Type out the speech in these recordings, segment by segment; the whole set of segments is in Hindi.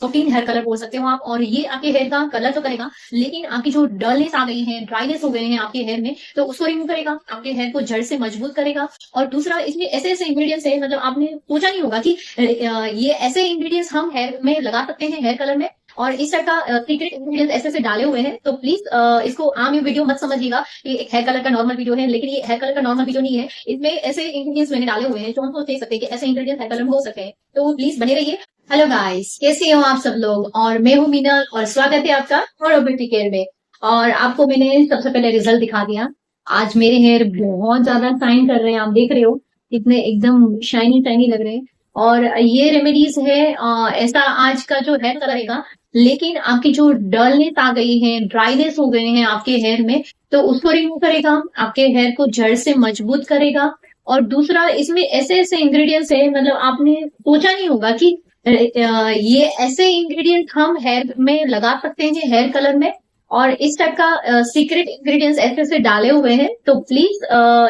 प्रोटीन हेयर कलर बोल सकते हो आप। और ये आपके हेयर का कलर तो करेगा, लेकिन आपकी जो डलनेस आ गई है, ड्राइनेस हो गए हैं आपके हेयर में, तो उसको रिमूव करेगा, आपके हेयर को जड़ से मजबूत करेगा। और दूसरा, इसमें ऐसे ऐसे इंग्रेडिएंट्स है, मतलब आपने सोचा नहीं होगा कि ये ऐसे इंग्रेडिएंट्स हम हेयर में लगा सकते हैं, हेयर कलर में। और इस टाइप का सीक्रेट इंग्रेडिएंट्स ऐसे ऐसे डाले हुए हैं। तो प्लीज इसको आम ये वीडियो मत समझिएगा कि एक हेयर कलर का नॉर्मल वीडियो है, लेकिन ये हेयर कलर का नॉर्मल वीडियो नहीं है। इसमें ऐसे इंग्रेडिएंट्स मैंने डाले हुए हैं जो हम सोच नहीं सकते कि ऐसे इंग्रेडिएंट्स हेयर कलर में हो सकते हैं। तो प्लीज बने रहिए। हेलो गाइस, कैसे हो आप सब लोग? और मैं हूँ मीनल, और स्वागत है आपका और ब्यूटी केयर में। और आपको मैंने सबसे पहले रिजल्ट दिखा दिया। आज मेरे हेयर बहुत ज्यादा शाइन कर रहे हैं, आप देख रहे हो कितने एकदम शाइनी शाइनी लग रहे हैं। और ये रेमेडीज है, ऐसा आज का जो हेयर कलर रहेगा, लेकिन आपकी जो डलनेस आ गई है, ड्राइनेस हो गए हैं आपके हेयर में, तो उसको रिमूव करेगा, आपके हेयर को जड़ से मजबूत करेगा। और दूसरा, इसमें ऐसे ऐसे इंग्रेडिएंट्स है, मतलब आपने सोचा नहीं होगा कि ये ऐसे इंग्रेडिएंट हम हेयर में लगा सकते हैं, हेयर कलर में। और इस टाइप का सीक्रेट इंग्रेडिएंट्स ऐसे ऐसे डाले हुए हैं। तो प्लीज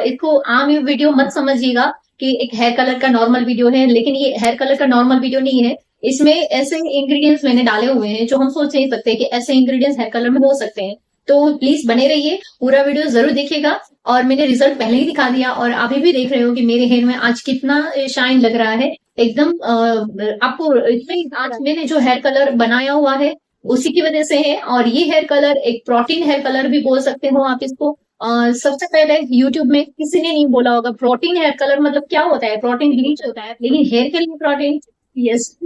इसको आम ये वीडियो मत समझिएगा कि एक हेयर कलर का नॉर्मल वीडियो है, लेकिन ये हेयर कलर का नॉर्मल वीडियो नहीं है। इसमें ऐसे इंग्रेडिएंट्स मैंने डाले हुए हैं जो हम सोच नहीं सकते कि ऐसे इंग्रेडिएंट्स हेयर कलर में हो सकते हैं। तो प्लीज बने रहिए, पूरा वीडियो जरूर देखिएगा। और मैंने रिजल्ट पहले ही दिखा दिया, और अभी भी देख रहे हो कि मेरे हेयर में आज कितना शाइन लग रहा है एकदम। आपको इसमें आज मैंने जो हेयर कलर बनाया हुआ है उसी की वजह से है। और ये हेयर कलर एक प्रोटीन हेयर कलर भी बोल सकते हो आप इसको। सबसे पहले यूट्यूब में किसी ने नहीं बोला होगा प्रोटीन हेयर कलर मतलब क्या होता है। प्रोटीन ब्लीच होता है, लेकिन हेयर के लिए प्रोटीन, यस,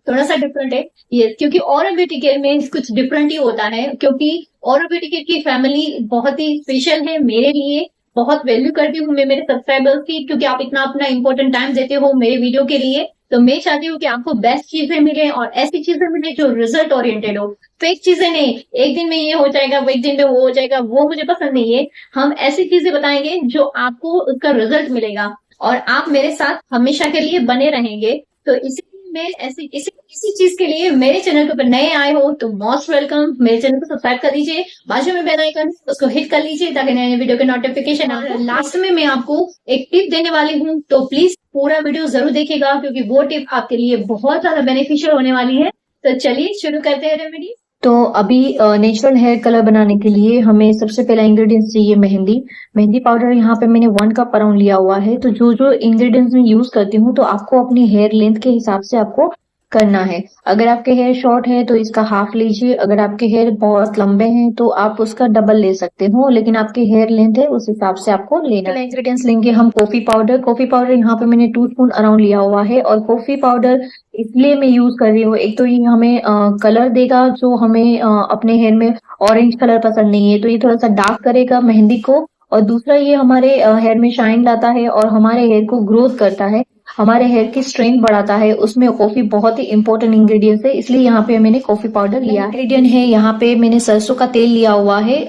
थोड़ा सा डिफरेंट है ये, क्योंकि और ब्यूटी केयर में कुछ डिफरेंट ही होता है। क्योंकि और ब्यूटी केयर की फैमिली बहुत ही स्पेशल है मेरे लिए। बहुत वैल्यू करती हूँ मैं मेरे सब्सक्राइबर्स की, क्योंकि आप इतना अपना इंपॉर्टेंट टाइम देते हो मेरे वीडियो के लिए। तो मैं चाहती हूँ कि आपको बेस्ट चीजें मिले, और ऐसी चीजें मिले जो रिजल्ट ओरिएंटेड हो। फेक चीजें नहीं, एक दिन में ये हो जाएगा, एक दिन में वो हो जाएगा, वो मुझे पसंद नहीं है। हम ऐसी चीजें बताएंगे जो आपको उसका रिजल्ट मिलेगा, और आप मेरे साथ हमेशा के लिए बने रहेंगे। तो इसीलिए मैं इसी चीज के लिए मेरे चैनल के ऊपर नए आए हो तो मोस्ट वेलकम। मेरे चैनल को सब्सक्राइब कर दीजिए, बाजू में बेल आइकन उसको हिट कर लीजिए ताकि नए नए वीडियो के नोटिफिकेशन आए। लास्ट में मैं आपको एक टिप देने वाली हूँ, तो प्लीज पूरा वीडियो जरूर देखिएगा, क्योंकि वो टिप आपके लिए बहुत ज्यादा बेनिफिशियल होने वाली है। तो चलिए शुरू करते हैं रेमेडी। तो अभी नेचुरल हेयर कलर बनाने के लिए हमें सबसे पहला इंग्रेडिएंट्स चाहिए मेहंदी। मेहंदी पाउडर यहाँ पे मैंने 1 कप अराउंड लिया हुआ है। तो जो जो इंग्रेडिएंट्स मैं यूज करती हूँ, तो आपको अपनी हेयर लेंथ के हिसाब से आपको करना है। अगर आपके हेयर शॉर्ट है तो इसका हाफ लीजिए, अगर आपके हेयर बहुत लंबे हैं तो आप उसका डबल ले सकते हो, लेकिन आपके हेयर लेंथ है उस हिसाब से आपको लेना है। इंग्रेडिएंट्स लेंगे हम कॉफी पाउडर। कॉफी पाउडर यहाँ पे मैंने 2 स्पून अराउंड लिया हुआ है। और कॉफी पाउडर इसलिए मैं यूज कर रही हूँ, एक तो ये हमें कलर देगा जो हमें अपने हेयर में ऑरेंज कलर पसंद नहीं है, तो ये थोड़ा सा डार्क करेगा मेहंदी को। और दूसरा, ये हमारे हेयर में शाइन लाता है और हमारे हेयर को ग्रोथ करता है, हमारे हेयर की स्ट्रेंथ बढ़ाता है। उसमें कॉफी बहुत ही इंपॉर्टेंट इंग्रेडिएंट है, इसलिए यहाँ पे मैंने कॉफी पाउडर लिया। इंग्रेडिएंट है यहाँ पे मैंने सरसों का तेल लिया हुआ है,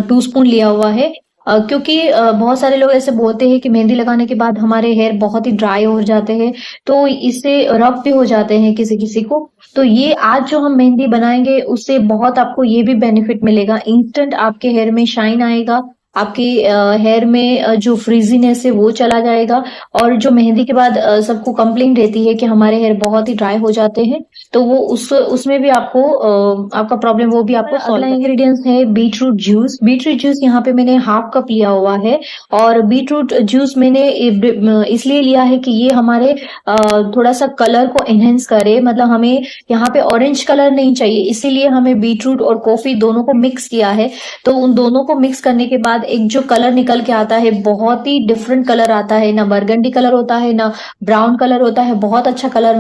2 स्पून लिया हुआ है। क्योंकि बहुत सारे लोग ऐसे बोलते हैं कि मेहंदी लगाने के बाद हमारे हेयर बहुत ही ड्राई हो जाते हैं, तो इससे रफ भी हो जाते हैं किसी किसी को। तो ये आज जो हम मेहंदी बनाएंगे उससे बहुत आपको ये भी बेनिफिट मिलेगा, इंस्टेंट आपके हेयर में शाइन आएगा, आपके हेयर में जो फ्रीजीनेस है वो चला जाएगा। और जो मेहंदी के बाद सबको कंप्लेंट रहती है कि हमारे हेयर बहुत ही ड्राई हो जाते हैं, तो वो उसमें भी आपको आपका प्रॉब्लम वो भी आपको सॉल्व। अगला इंग्रेडिएंट्स है beetroot juice. Beetroot juice यहाँ पे मैंने हाफ कप लिया हुआ है। और बीट रूट जूस मैंने इसलिए लिया है कि ये हमारे थोड़ा सा कलर को एनहेंस करे, मतलब हमें यहाँ पे ऑरेंज कलर नहीं चाहिए, इसीलिए हमें बीट रूट और कॉफी दोनों को मिक्स किया है। तो उन दोनों को मिक्स करने के बाद एक जो कलर निकल के आता है, बहुत ही डिफरेंट कलर आता है, ना बरगंडी कलर होता है ना ब्राउन कलर होता है, बहुत अच्छा कलर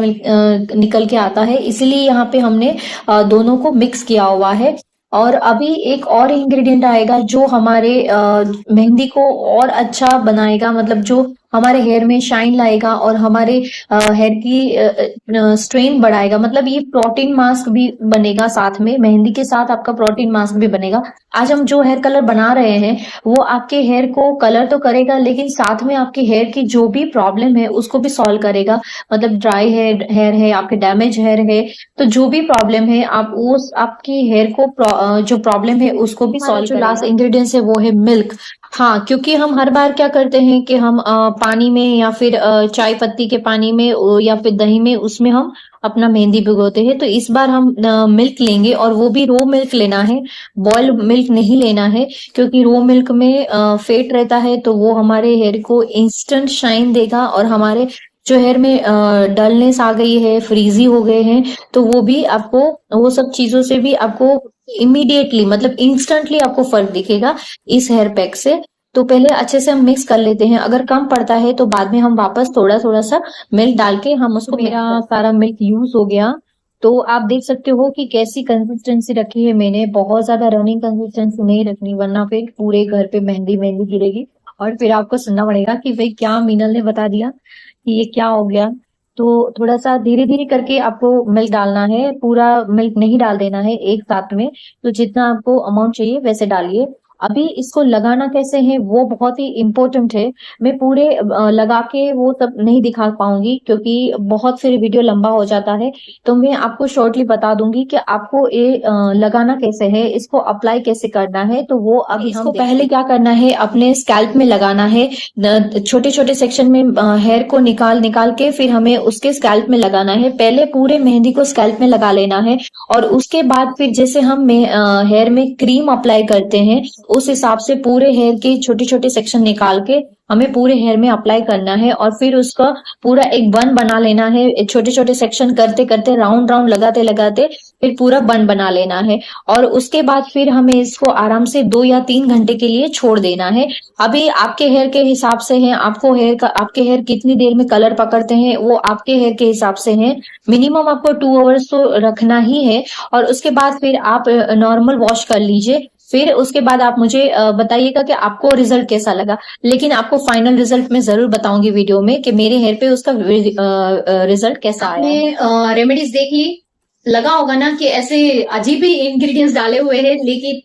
निकल के आता है। इसीलिए यहाँ पे हमने दोनों को मिक्स किया हुआ है। और अभी एक और इंग्रेडिएंट आएगा जो हमारे मेहंदी को और अच्छा बनाएगा, मतलब जो हमारे हेयर में शाइन लाएगा और हमारे हेयर की स्ट्रेन बढ़ाएगा। मतलब ये प्रोटीन मास्क भी बनेगा साथ में, मेहंदी के साथ आपका प्रोटीन मास्क भी बनेगा। आज हम जो हेयर कलर बना रहे हैं वो आपके हेयर को कलर तो करेगा, लेकिन साथ में आपके हेयर की जो भी प्रॉब्लम है उसको भी सॉल्व करेगा। मतलब ड्राई हेयर है, आपके डैमेज हेयर है, तो जो भी प्रॉब्लम है आप उस आपकी हेयर को जो प्रॉब्लम है उसको भी सॉल्व करेगा। लास्ट इंग्रेडिएंट्स है वो है मिल्क। हाँ, क्योंकि हम हर बार क्या करते हैं कि हम पानी में या फिर चाय पत्ती के पानी में या फिर दही में उसमें हम अपना मेहंदी भिगोते हैं। तो इस बार हम मिल्क लेंगे और वो भी रो मिल्क लेना है, बॉइल्ड मिल्क नहीं लेना है, क्योंकि रो मिल्क में फैट रहता है तो वो हमारे हेयर को इंस्टेंट शाइन देगा और हमारे जो हेयर में डलनेस आ गई है, फ्रीजी हो गए हैं, तो वो भी आपको, वो सब चीजों से भी आपको इमीडिएटली मतलब इंस्टेंटली आपको फर्क दिखेगा इस हेयर पैक से। तो पहले अच्छे से हम मिक्स कर लेते हैं, अगर कम पड़ता है तो बाद में हम वापस थोड़ा थोड़ा सा मिल्क डाल के हम उसको, मेरा सारा मिल्क यूज हो गया। तो आप देख सकते हो कि कैसी कंसिस्टेंसी रखी है मैंने, बहुत ज्यादा रनिंग कंसिस्टेंसी नहीं रखनी वरना फिर पूरे घर पे मेहंदी मेहंदी गिरेगी और फिर आपको सुनना पड़ेगा कि भाई क्या मीनल ने बता दिया कि ये क्या हो गया। तो थोड़ा सा धीरे धीरे करके आपको मिल्क डालना है, पूरा मिल्क नहीं डाल देना है एक साथ में। तो जितना आपको अमाउंट चाहिए वैसे डालिए। अभी इसको लगाना कैसे है वो बहुत ही इम्पोर्टेंट है। मैं पूरे लगा के वो सब नहीं दिखा पाऊंगी क्योंकि बहुत फिर वीडियो लंबा हो जाता है। तो मैं आपको शॉर्टली बता दूंगी कि आपको ये लगाना कैसे है, इसको अप्लाई कैसे करना है। तो वो अभी इसको पहले क्या करना है, अपने स्कैल्प में लगाना है। छोटे छोटे सेक्शन में हेयर को निकाल निकाल के फिर हमें उसके स्कैल्प में लगाना है। पहले पूरे मेहंदी को स्कैल्प में लगा लेना है और उसके बाद फिर जैसे हम हेयर में क्रीम अप्लाई करते हैं उस हिसाब से पूरे हेयर के छोटे छोटे सेक्शन निकाल के हमें पूरे हेयर में अप्लाई करना है और फिर उसका पूरा एक बन बना लेना है। छोटे छोटे सेक्शन करते करते राउंड राउंड लगाते लगाते फिर पूरा बन बना लेना है और उसके बाद फिर हमें इसको आराम से 2 या 3 घंटे के लिए छोड़ देना है। अभी आपके हेयर के हिसाब से है, आपको हेयर का, आपके हेयर कितनी देर में कलर पकड़ते हैं वो आपके हेयर के हिसाब से है। मिनिमम आपको 2 आवर्स तो रखना ही है और उसके बाद फिर आप नॉर्मल वॉश कर लीजिए। फिर उसके बाद आप मुझे बताइएगा कि आपको रिजल्ट कैसा लगा। लेकिन आपको फाइनल रिजल्ट मैं जरूर बताऊंगी वीडियो में कि मेरे हेयर पे उसका रिजल्ट कैसा आया है। आपने रेमेडीज देख ली, लगा होगा ना कि ऐसे अजीब ही इंग्रेडिएंट्स डाले हुए हैं, लेकिन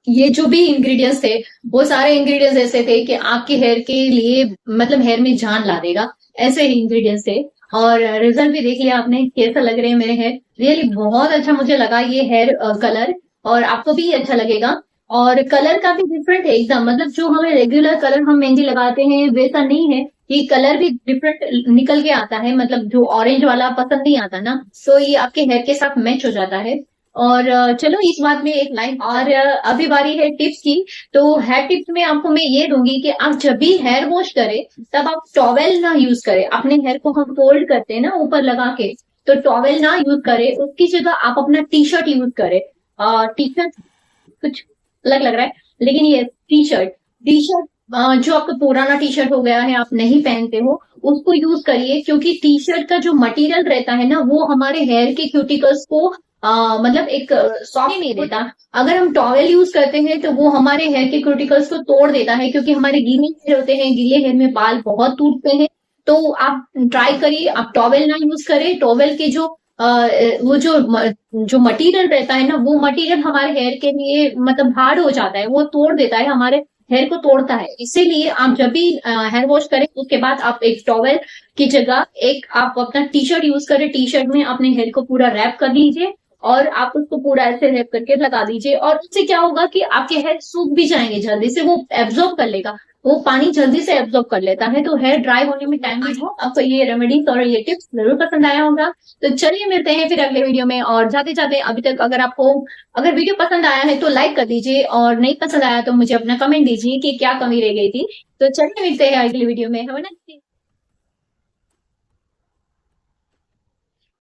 ये जो भी इंग्रेडिएंट्स थे वो सारे इंग्रेडिएंट्स ऐसे थे कि आपके हेयर के लिए मतलब हेयर में जान ला देगा, ऐसे ही इंग्रेडिएंट्स थे। और रिजल्ट भी देख लिया आपने कैसा लग रहे हैं मेरे हेयर। रियली बहुत अच्छा मुझे लगा ये हेयर कलर, और आपको भी अच्छा लगेगा। और कलर काफी डिफरेंट है एकदम, मतलब जो हमें रेगुलर कलर हम मेहंदी लगाते हैं वैसा नहीं है, ये कलर भी डिफरेंट निकल के आता है, मतलब जो ऑरेंज वाला पसंद नहीं आता ना, तो ये आपके हेयर के साथ मैच हो जाता है। और चलो इस बात में एक लाइन और, अभी बारी है टिप्स की। तो हेयर टिप्स में आपको मैं ये दूंगी कि आप जब भी हेयर वॉश करें तब आप टॉवेल ना यूज करें। अपने हेयर को हम फोल्ड करते हैं ना ऊपर लगा के, तो टॉवेल ना यूज करें, उसकी जगह आप अपना टी शर्ट यूज करें। टी शर्ट कुछ अलग लग रहा है, लेकिन ये टी शर्ट जो आपका पुराना टी शर्ट हो गया है आप नहीं पहनते हो उसको यूज करिए, क्योंकि टी शर्ट का जो मटेरियल रहता है ना वो हमारे हेयर के क्यूटिकल्स को मतलब एक सॉफ्ट नहीं देता। अगर हम टॉवेल यूज करते हैं तो वो हमारे हेयर के क्यूटिकल्स को तोड़ देता है, क्योंकि हमारे गीले हेयर होते हैं, गीले हेयर में बाल बहुत टूटते हैं। तो आप ट्राई करिए आप टॉवेल ना यूज करें। टॉवेल के जो वो जो मटेरियल रहता है ना वो मटेरियल हमारे हेयर के लिए मतलब हार्ड हो जाता है, वो तोड़ देता है, हमारे हेयर को तोड़ता है। इसीलिए आप जब भी हेयर वॉश करें उसके बाद आप एक टॉवेल की जगह एक आप अपना टी शर्ट यूज करें, टी शर्ट में अपने हेयर को पूरा रैप कर लीजिए और आप उसको पूरा ऐसे रैप करके लगा दीजिए। और उससे क्या होगा कि आपके हेयर सूख भी जाएंगे जल्दी से, वो एब्जॉर्ब कर लेगा, वो पानी जल्दी से एब्जॉर्ब कर लेता है, तो हेयर ड्राई होने में टाइम नहीं हो। आपको ये रेमेडीज और ये टिप्स जरूर पसंद आया होगा। तो चलिए मिलते हैं फिर अगले वीडियो में। और जाते जाते अभी तक अगर वीडियो पसंद आया है तो लाइक कर दीजिए, और नहीं पसंद आया तो मुझे अपना कमेंट दीजिए कि क्या कमी रह गई थी। तो चलिए मिलते हैं अगले वीडियो में। Have a nice day.